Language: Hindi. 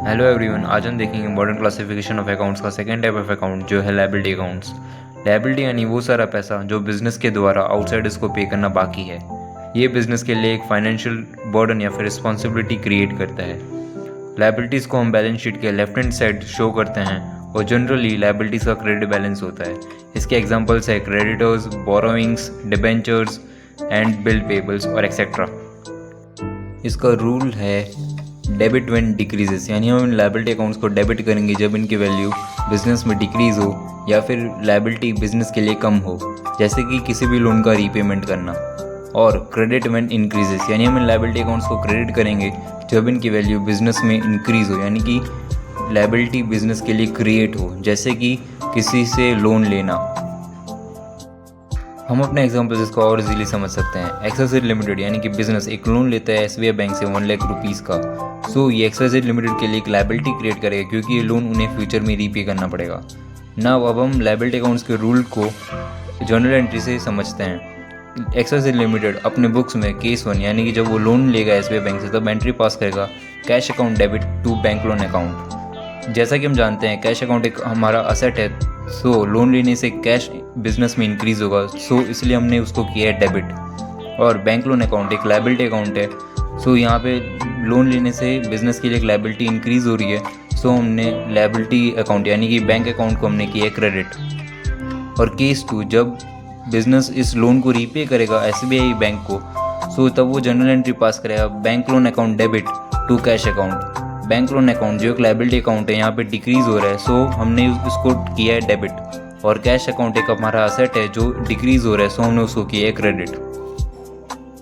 हेलो एवरीवन, आज हम देखेंगे मॉडर्न क्लासिफिकेशन ऑफ अकाउंट्स का सेकंड टाइप ऑफ अकाउंट जो है लायबिलिटी अकाउंट्स। लायबिलिटी यानी वो सारा पैसा जो बिजनेस के द्वारा आउटसाइडर्स को पे करना बाकी है। ये बिजनेस के लिए एक फाइनेंशियल बर्डन या फिर रिस्पॉन्सिबिलिटी क्रिएट करता है। लायबिलिटीज़ को हम बैलेंस शीट के लेफ्ट हैंड साइड शो करते हैं और जनरली लायबिलिटीज़ का क्रेडिट बैलेंस होता है। इसके एग्जांपल्स है creditors, borrowings, debentures and bill payables और एक्सेट्रा। इसका रूल है डेबिट व्हेन डिक्रीजेस, यानी हम इन लायबिलिटी अकाउंट्स को डेबिट करेंगे जब इनकी वैल्यू बिजनेस में डिक्रीज हो या फिर लायबिलिटी बिजनेस के लिए कम हो, जैसे कि किसी भी लोन का रीपेमेंट करना। और क्रेडिट व्हेन इंक्रीजेस, यानी हम इन लायबिलिटी अकाउंट्स को क्रेडिट करेंगे जब इनकी वैल्यू बिजनेस में इंक्रीज हो, यानी कि लायबिलिटी बिजनेस के लिए क्रिएट हो, जैसे कि किसी से लोन लेना। हम अपने एग्जाम्पल इसको और इजीली समझ सकते हैं। एक्सवाईजेड लिमिटेड यानी कि बिजनेस एक लोन लेता है एसबीआई बैंक से 1 लाख रुपीज़ का। सो ये एक्सवाईजेड लिमिटेड के लिए एक लायबिलिटी क्रिएट करेगा क्योंकि ये लोन उन्हें फ्यूचर में रीपे करना पड़ेगा। नाउ अब हम लायबिलिटी अकाउंट्स के रूल को जर्नल एंट्री से समझते हैं। एक्सवाईजेड लिमिटेड अपने बुक्स में केस 1 यानी कि जब वो लोन लेगा एसबीआई बैंक से तब एंट्री पास करेगा cash account debit to bank loan account. जैसा कि हम जानते हैं कैश अकाउंट एक हमारा असेट है, सो लोन लेने से कैश बिजनेस में इंक्रीज होगा, सो इसलिए हमने उसको किया है डेबिट। और बैंक लोन अकाउंट एक लायबिलिटी अकाउंट है, सो यहाँ पे लोन लेने से बिजनेस के लिए एक लायबिलिटी इंक्रीज हो रही है, सो हमने लायबिलिटी अकाउंट यानी कि बैंक अकाउंट को हमने किया है क्रेडिट। और केस 2 जब बिजनेस इस लोन को रीपे करेगा एसबीआई बैंक को, सो तब वो जनरल एंट्री पास करेगा bank loan account debit to cash account. Bank loan account जो एक लायबिलिटी अकाउंट है यहाँ पे डिक्रीज हो रहा है, सो हमने इसको किया है डेबिट। और कैश अकाउंट एक हमारा असेट है जो डिक्रीज हो रहा है, सो हमने उसको किया है क्रेडिट।